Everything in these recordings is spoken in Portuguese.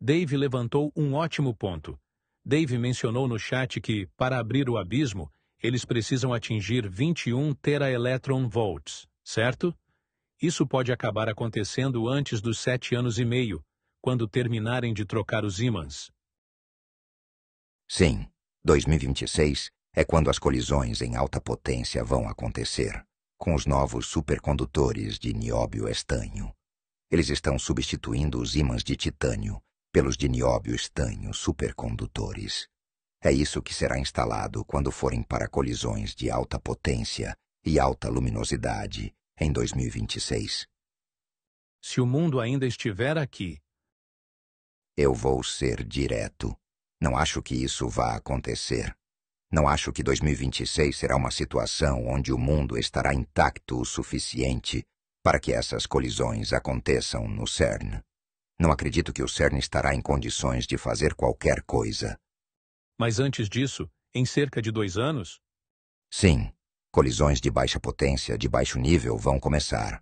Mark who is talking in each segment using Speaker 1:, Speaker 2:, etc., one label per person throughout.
Speaker 1: Dave levantou um ótimo ponto. Dave mencionou no chat que, para abrir o abismo, eles precisam atingir 21 teraelectron-volts, certo? Isso pode acabar acontecendo antes dos 7 anos e meio, quando terminarem de trocar os ímãs.
Speaker 2: Sim, 2026 é quando as colisões em alta potência vão acontecer, com os novos supercondutores de nióbio-estanho. Eles estão substituindo os ímãs de titânio pelos de nióbio-estanho supercondutores. É isso que será instalado quando forem para colisões de alta potência e alta luminosidade em 2026.
Speaker 1: Se o mundo ainda estiver aqui,
Speaker 2: eu vou ser direto. Não acho que isso vá acontecer. Não acho que 2026 será uma situação onde o mundo estará intacto o suficiente para que essas colisões aconteçam no CERN. Não acredito que o CERN estará em condições de fazer qualquer coisa.
Speaker 1: Mas antes disso, em cerca de 2 anos?
Speaker 2: Sim, colisões de baixa potência, de baixo nível, vão começar.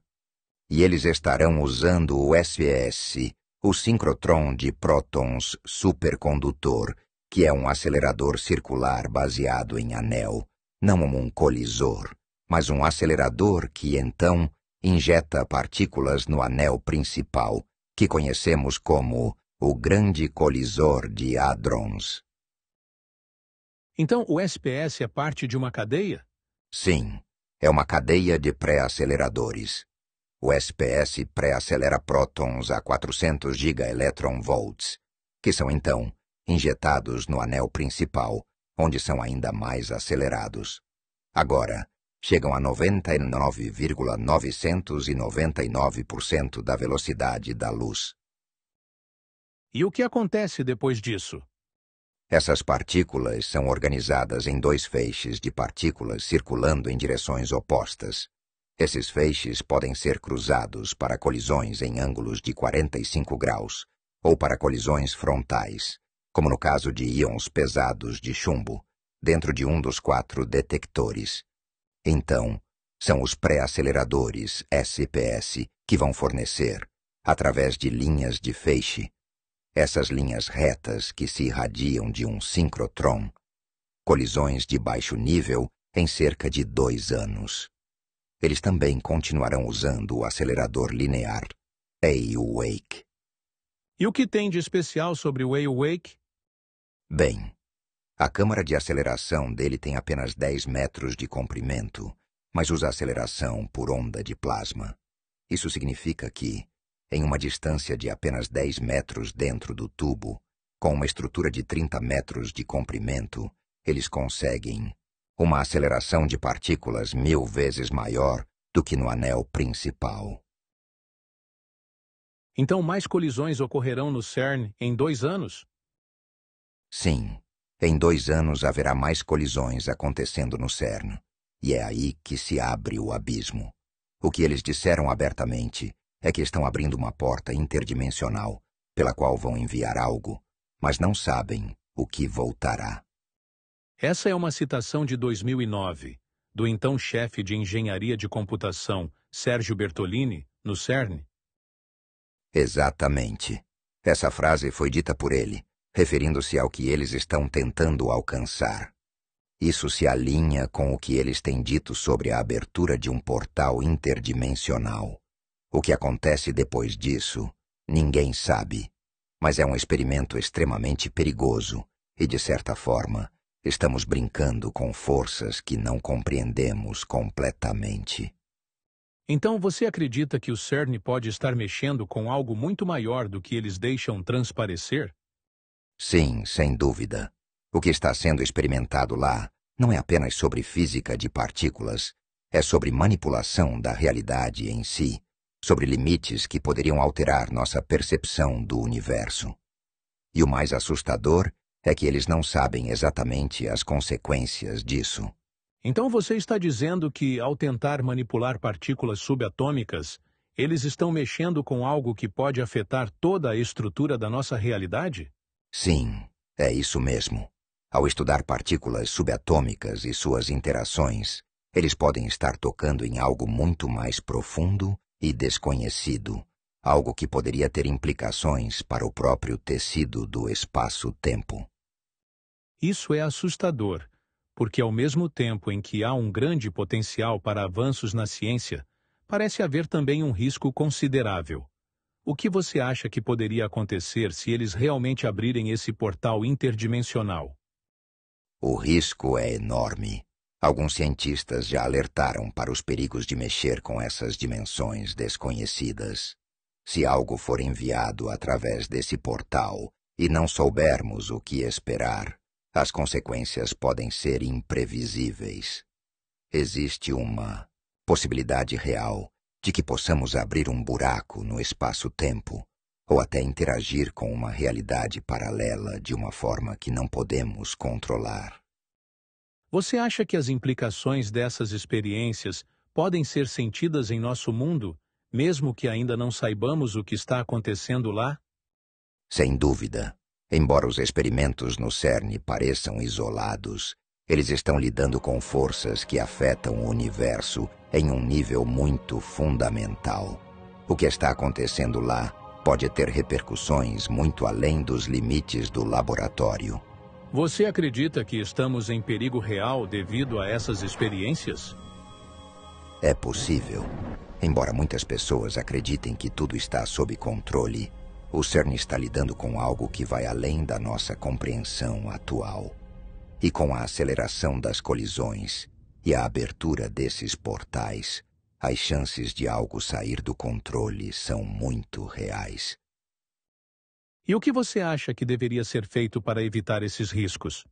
Speaker 2: E eles estarão usando o SPS, o síncrotron de prótons supercondutor, que é um acelerador circular baseado em anel, não um colisor, mas um acelerador que, então, injeta partículas no anel principal, que conhecemos como o Grande Colisor de Hadrons.
Speaker 1: Então o SPS é parte de uma cadeia?
Speaker 2: Sim, é uma cadeia de pré-aceleradores. O SPS pré-acelera prótons a 400 gigaelectron-volts, que são, então, injetados no anel principal, onde são ainda mais acelerados. Agora, chegam a 99,999% da velocidade da luz.
Speaker 1: E o que acontece depois disso?
Speaker 2: Essas partículas são organizadas em 2 feixes de partículas circulando em direções opostas. Esses feixes podem ser cruzados para colisões em ângulos de 45 graus, ou para colisões frontais, como no caso de íons pesados de chumbo, dentro de um dos 4 detectores. Então, são os pré-aceleradores SPS que vão fornecer, através de linhas de feixe, essas linhas retas que se irradiam de um síncrotron, colisões de baixo nível em cerca de 2 anos. Eles também continuarão usando o acelerador linear A-Wake.
Speaker 1: E o que tem de especial sobre o A-Wake?
Speaker 2: Bem, a câmara de aceleração dele tem apenas 10 metros de comprimento, mas usa aceleração por onda de plasma. Isso significa que, em uma distância de apenas 10 metros dentro do tubo, com uma estrutura de 30 metros de comprimento, eles conseguem uma aceleração de partículas 1000 vezes maior do que no anel principal.
Speaker 1: Então mais colisões ocorrerão no CERN em 2 anos?
Speaker 2: Sim, em 2 anos haverá mais colisões acontecendo no CERN, e é aí que se abre o abismo. O que eles disseram abertamente é que estão abrindo uma porta interdimensional, pela qual vão enviar algo, mas não sabem o que voltará.
Speaker 1: Essa é uma citação de 2009, do então chefe de engenharia de computação, Sérgio Bertolini, no CERN.
Speaker 2: Exatamente. Essa frase foi dita por ele, referindo-se ao que eles estão tentando alcançar. Isso se alinha com o que eles têm dito sobre a abertura de um portal interdimensional. O que acontece depois disso, ninguém sabe, mas é um experimento extremamente perigoso e, de certa forma, estamos brincando com forças que não compreendemos completamente.
Speaker 1: Então você acredita que o CERN pode estar mexendo com algo muito maior do que eles deixam transparecer?
Speaker 2: Sim, sem dúvida. O que está sendo experimentado lá não é apenas sobre física de partículas, é sobre manipulação da realidade em si, sobre limites que poderiam alterar nossa percepção do universo. E o mais assustador é que eles não sabem exatamente as consequências disso.
Speaker 1: Então você está dizendo que, ao tentar manipular partículas subatômicas, eles estão mexendo com algo que pode afetar toda a estrutura da nossa realidade?
Speaker 2: Sim, é isso mesmo. Ao estudar partículas subatômicas e suas interações, eles podem estar tocando em algo muito mais profundo e desconhecido, algo que poderia ter implicações para o próprio tecido do espaço-tempo.
Speaker 1: Isso é assustador, porque ao mesmo tempo em que há um grande potencial para avanços na ciência, parece haver também um risco considerável. O que você acha que poderia acontecer se eles realmente abrirem esse portal interdimensional?
Speaker 2: O risco é enorme. Alguns cientistas já alertaram para os perigos de mexer com essas dimensões desconhecidas. Se algo for enviado através desse portal e não soubermos o que esperar, as consequências podem ser imprevisíveis. Existe uma possibilidade real de que possamos abrir um buraco no espaço-tempo ou até interagir com uma realidade paralela de uma forma que não podemos controlar.
Speaker 1: Você acha que as implicações dessas experiências podem ser sentidas em nosso mundo, mesmo que ainda não saibamos o que está acontecendo lá?
Speaker 2: Sem dúvida. Embora os experimentos no CERN pareçam isolados, eles estão lidando com forças que afetam o universo em um nível muito fundamental. O que está acontecendo lá pode ter repercussões muito além dos limites do laboratório.
Speaker 1: Você acredita que estamos em perigo real devido a essas experiências?
Speaker 2: É possível. Embora muitas pessoas acreditem que tudo está sob controle, o CERN está lidando com algo que vai além da nossa compreensão atual. E com a aceleração das colisões e a abertura desses portais, as chances de algo sair do controle são muito reais.
Speaker 1: E o que você acha que deveria ser feito para evitar esses riscos?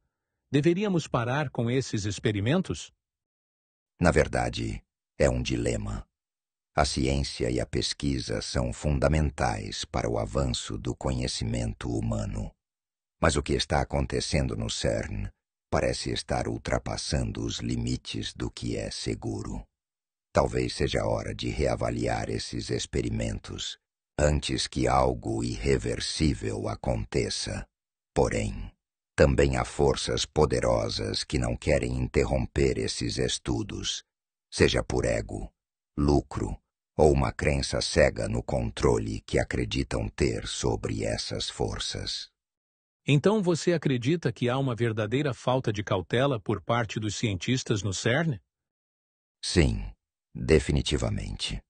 Speaker 1: Deveríamos parar com esses experimentos?
Speaker 2: Na verdade, é um dilema. A ciência e a pesquisa são fundamentais para o avanço do conhecimento humano. Mas o que está acontecendo no CERN parece estar ultrapassando os limites do que é seguro. Talvez seja hora de reavaliar esses experimentos antes que algo irreversível aconteça. Porém, também há forças poderosas que não querem interromper esses estudos, seja por ego, lucro ou uma crença cega no controle que acreditam ter sobre essas forças.
Speaker 1: Então você acredita que há uma verdadeira falta de cautela por parte dos cientistas no CERN?
Speaker 2: Sim, definitivamente.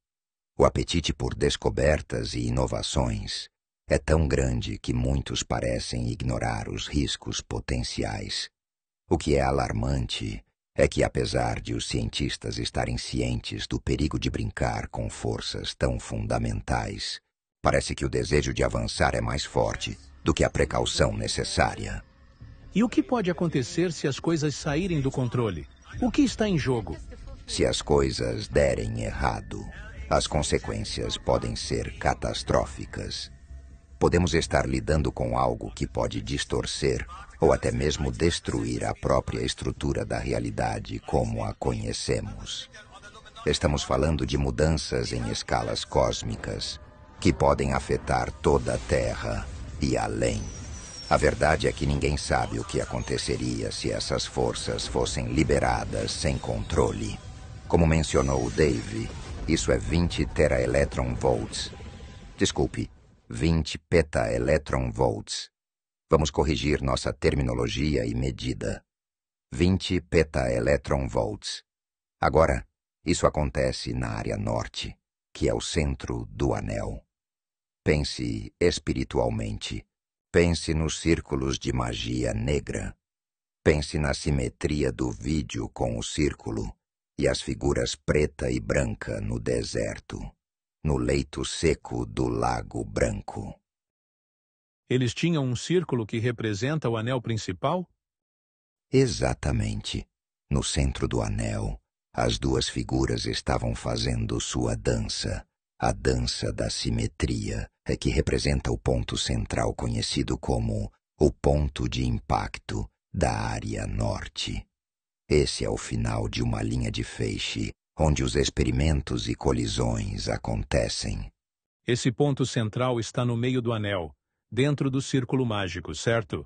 Speaker 2: O apetite por descobertas e inovações é tão grande que muitos parecem ignorar os riscos potenciais. O que é alarmante é que, apesar de os cientistas estarem cientes do perigo de brincar com forças tão fundamentais, parece que o desejo de avançar é mais forte do que a precaução necessária.
Speaker 1: E o que pode acontecer se as coisas saírem do controle? O que está em jogo?
Speaker 2: Se as coisas derem errado, as consequências podem ser catastróficas. Podemos estar lidando com algo que pode distorcer ou até mesmo destruir a própria estrutura da realidade como a conhecemos. Estamos falando de mudanças em escalas cósmicas que podem afetar toda a Terra e além. A verdade é que ninguém sabe o que aconteceria se essas forças fossem liberadas sem controle. Como mencionou o Dave, isso é 20 teraelectronvolts. Desculpe, 20 petaelectronvolts. Vamos corrigir nossa terminologia e medida. 20 petaelectronvolts. Agora, isso acontece na área norte, que é o centro do anel. Pense espiritualmente. Pense nos círculos de magia negra. Pense na simetria do vídeo com o círculo e as figuras preta e branca no deserto, no leito seco do Lago Branco.
Speaker 1: Eles tinham um círculo que representa o anel principal?
Speaker 2: Exatamente. No centro do anel, as duas figuras estavam fazendo sua dança. A dança da simetria é que representa o ponto central conhecido como o ponto de impacto da área norte. Esse é o final de uma linha de feixe, onde os experimentos e colisões acontecem.
Speaker 1: Esse ponto central está no meio do anel, dentro do círculo mágico, certo?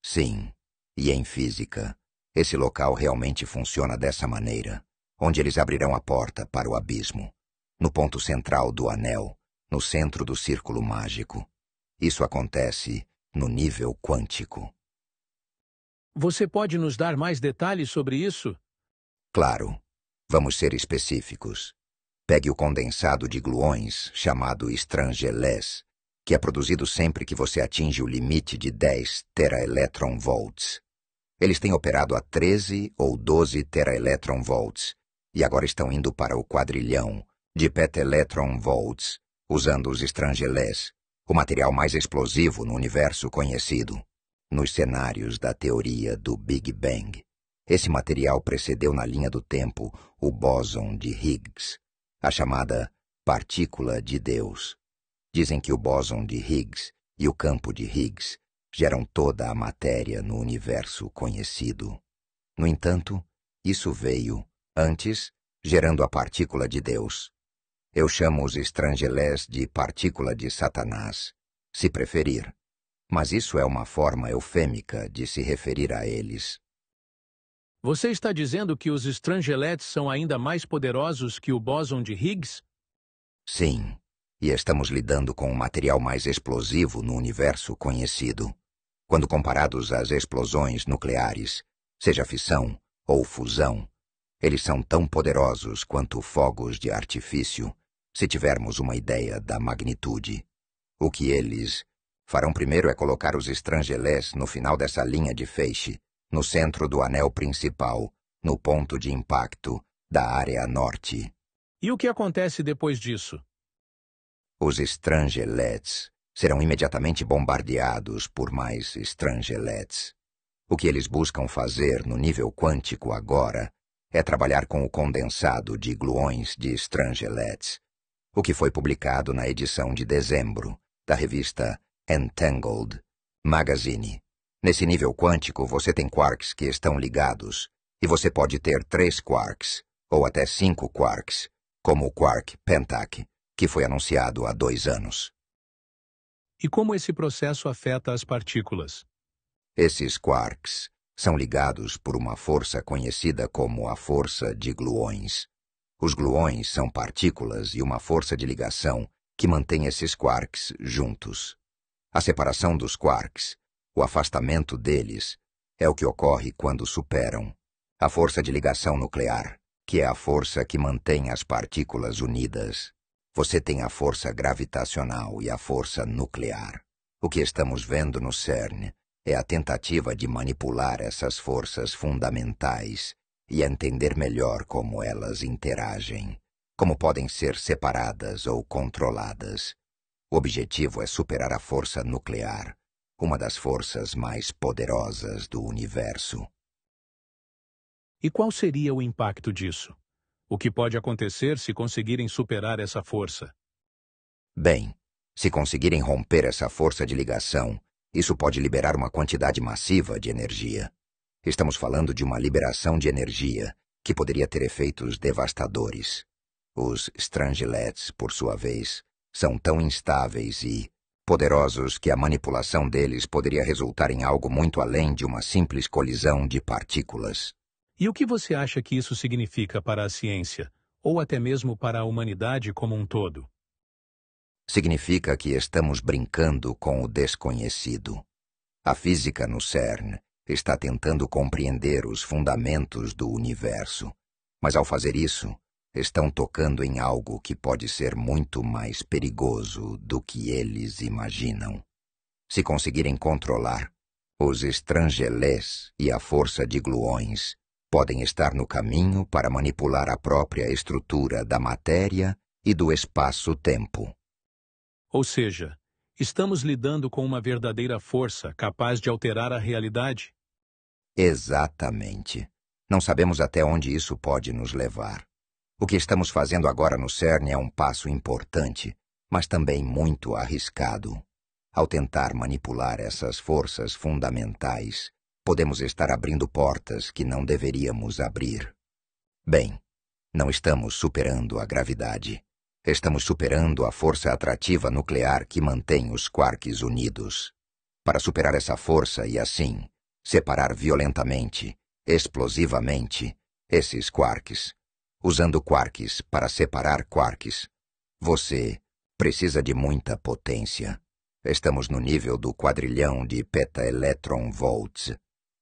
Speaker 2: Sim, e em física, esse local realmente funciona dessa maneira, onde eles abrirão a porta para o abismo. No ponto central do anel, no centro do círculo mágico. Isso acontece no nível quântico.
Speaker 1: Você pode nos dar mais detalhes sobre isso?
Speaker 2: Claro. Vamos ser específicos. Pegue o condensado de gluões, chamado Strangeless, que é produzido sempre que você atinge o limite de 10 teraelectronvolts. Eles têm operado a 13 ou 12 teraelectronvolts e agora estão indo para o quadrilhão de petaelectronvolts, usando os Strangeless, o material mais explosivo no universo conhecido, nos cenários da teoria do Big Bang. Esse material precedeu na linha do tempo o bóson de Higgs, a chamada partícula de Deus. Dizem que o bóson de Higgs e o campo de Higgs geram toda a matéria no universo conhecido. No entanto, isso veio, antes, gerando a partícula de Deus. Eu chamo os Strangeless de partícula de Satanás, se preferir. Mas isso é uma forma eufêmica de se referir a eles.
Speaker 1: Você está dizendo que os Strangelets são ainda mais poderosos que o bóson de Higgs?
Speaker 2: Sim, e estamos lidando com o material mais explosivo no universo conhecido. Quando comparados às explosões nucleares, seja fissão ou fusão, eles são tão poderosos quanto fogos de artifício, se tivermos uma ideia da magnitude. O que eles farão primeiro é colocar os Strangeless no final dessa linha de feixe, no centro do anel principal, no ponto de impacto da área norte.
Speaker 1: E o que acontece depois disso?
Speaker 2: Os Strangelets serão imediatamente bombardeados por mais Strangelets. O que eles buscam fazer no nível quântico agora é trabalhar com o condensado de gluões de Strangelets, o que foi publicado na edição de dezembro da revista Entangled Magazine. Nesse nível quântico, você tem quarks que estão ligados, e você pode ter 3 quarks, ou até 5 quarks, como o quark Pentac, que foi anunciado há 2 anos.
Speaker 1: E como esse processo afeta as partículas?
Speaker 2: Esses quarks são ligados por uma força conhecida como a força de gluões. Os gluões são partículas e uma força de ligação que mantém esses quarks juntos. A separação dos quarks, o afastamento deles, é o que ocorre quando superam a força de ligação nuclear, que é a força que mantém as partículas unidas. Você tem a força gravitacional e a força nuclear. O que estamos vendo no CERN é a tentativa de manipular essas forças fundamentais e entender melhor como elas interagem, como podem ser separadas ou controladas. O objetivo é superar a força nuclear, uma das forças mais poderosas do universo.
Speaker 1: E qual seria o impacto disso? O que pode acontecer se conseguirem superar essa força?
Speaker 2: Bem, se conseguirem romper essa força de ligação, isso pode liberar uma quantidade massiva de energia. Estamos falando de uma liberação de energia que poderia ter efeitos devastadores. Os Strangelets, por sua vez, são tão instáveis e poderosos que a manipulação deles poderia resultar em algo muito além de uma simples colisão de partículas.
Speaker 1: E o que você acha que isso significa para a ciência, ou até mesmo para a humanidade como um todo?
Speaker 2: Significa que estamos brincando com o desconhecido. A física no CERN está tentando compreender os fundamentos do universo, mas ao fazer isso, estão tocando em algo que pode ser muito mais perigoso do que eles imaginam. Se conseguirem controlar, os Strangeless e a força de gluões podem estar no caminho para manipular a própria estrutura da matéria e do espaço-tempo.
Speaker 1: Ou seja, estamos lidando com uma verdadeira força capaz de alterar a realidade?
Speaker 2: Exatamente. Não sabemos até onde isso pode nos levar. O que estamos fazendo agora no CERN é um passo importante, mas também muito arriscado. Ao tentar manipular essas forças fundamentais, podemos estar abrindo portas que não deveríamos abrir. Bem, não estamos superando a gravidade. Estamos superando a força atrativa nuclear que mantém os quarks unidos. Para superar essa força e assim separar violentamente, explosivamente, esses quarks, usando quarks para separar quarks, você Precisa de muita potência. Estamos no nível do quadrilhão de petaelectron-volts.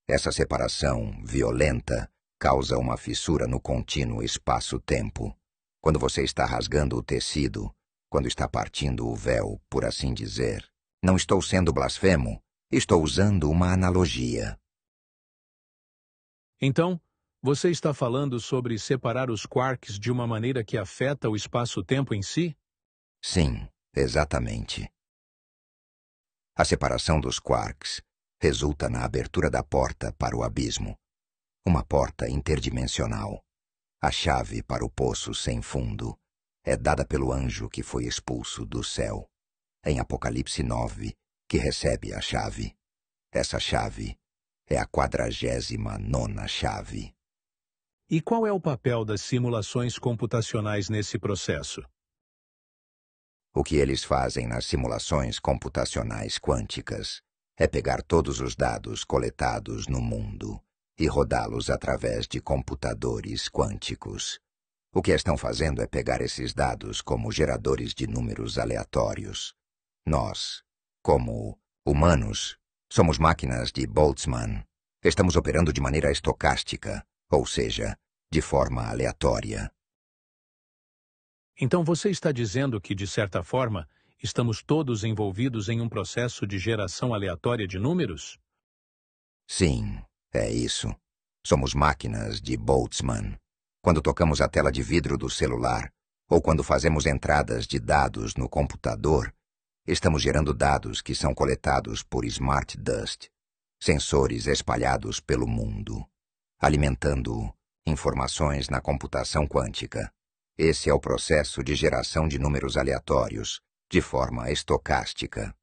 Speaker 2: Essa separação violenta causa uma fissura no contínuo espaço-tempo. Quando você está rasgando o tecido, quando está partindo o véu, por assim dizer. Não estou sendo blasfemo, estou usando uma analogia.
Speaker 1: Então, você está falando sobre separar os quarks de uma maneira que afeta o espaço-tempo em si?
Speaker 2: Sim, exatamente. A separação dos quarks resulta na abertura da porta para o abismo. Uma porta interdimensional. A chave para o poço sem fundo é dada pelo anjo que foi expulso do céu, em Apocalipse 9, que recebe a chave. Essa chave é a 49ª chave.
Speaker 1: E qual é o papel das simulações computacionais nesse processo?
Speaker 2: O que eles fazem nas simulações computacionais quânticas é pegar todos os dados coletados no mundo e rodá-los através de computadores quânticos. O que estão fazendo é pegar esses dados como geradores de números aleatórios. Nós, como humanos, somos máquinas de Boltzmann. Estamos operando de maneira estocástica, ou seja, de forma aleatória.
Speaker 1: Então você está dizendo que, de certa forma, estamos todos envolvidos em um processo de geração aleatória de números?
Speaker 2: Sim, é isso. Somos máquinas de Boltzmann. Quando tocamos a tela de vidro do celular, ou quando fazemos entradas de dados no computador, estamos gerando dados que são coletados por Smart Dust, sensores espalhados pelo mundo, alimentando informações na computação quântica. Esse é o processo de geração de números aleatórios, de forma estocástica.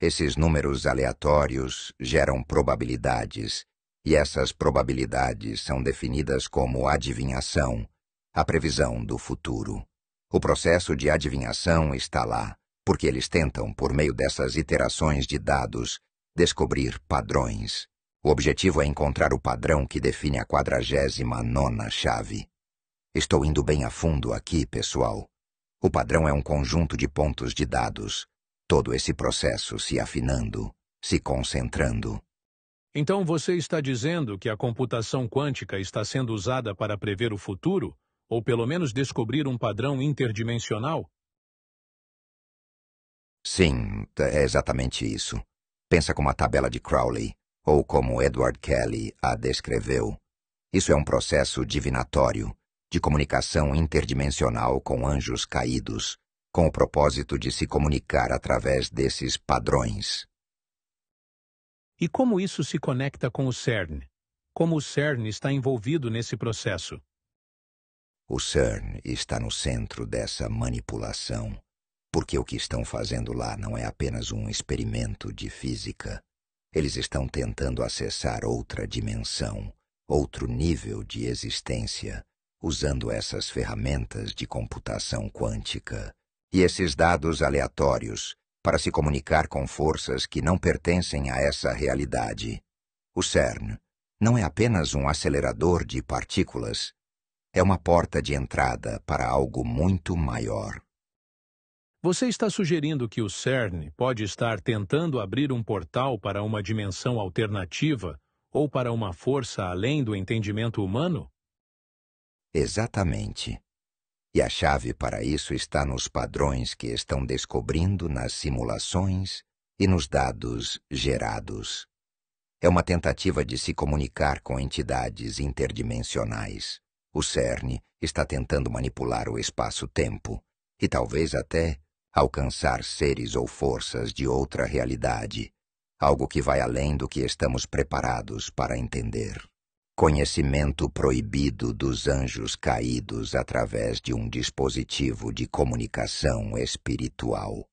Speaker 2: Esses números aleatórios geram probabilidades, e essas probabilidades são definidas como adivinhação, a previsão do futuro. O processo de adivinhação está lá, porque eles tentam, por meio dessas iterações de dados, descobrir padrões. O objetivo é encontrar o padrão que define a 49ª chave. Estou indo bem a fundo aqui, pessoal. O padrão é um conjunto de pontos de dados. Todo esse processo se afinando, se concentrando.
Speaker 1: Então você está dizendo que a computação quântica está sendo usada para prever o futuro, ou pelo menos descobrir um padrão interdimensional?
Speaker 2: Sim, é exatamente isso. Pensa como a tabela de Crowley, ou como Edward Kelly a descreveu. Isso é um processo divinatório, de comunicação interdimensional com anjos caídos, com o propósito de se comunicar através desses padrões.
Speaker 1: E como isso se conecta com o CERN? Como o CERN está envolvido nesse processo?
Speaker 2: O CERN está no centro dessa manipulação, porque o que estão fazendo lá não é apenas um experimento de física. Eles estão tentando acessar outra dimensão, outro nível de existência, usando essas ferramentas de computação quântica e esses dados aleatórios para se comunicar com forças que não pertencem a essa realidade. O CERN não é apenas um acelerador de partículas, é uma porta de entrada para algo muito maior.
Speaker 1: Você está sugerindo que o CERN pode estar tentando abrir um portal para uma dimensão alternativa ou para uma força além do entendimento humano?
Speaker 2: Exatamente. E a chave para isso está nos padrões que estão descobrindo nas simulações e nos dados gerados. É uma tentativa de se comunicar com entidades interdimensionais. O CERN está tentando manipular o espaço-tempo e talvez até alcançar seres ou forças de outra realidade, algo que vai além do que estamos preparados para entender. Conhecimento proibido dos anjos caídos através de um dispositivo de comunicação espiritual.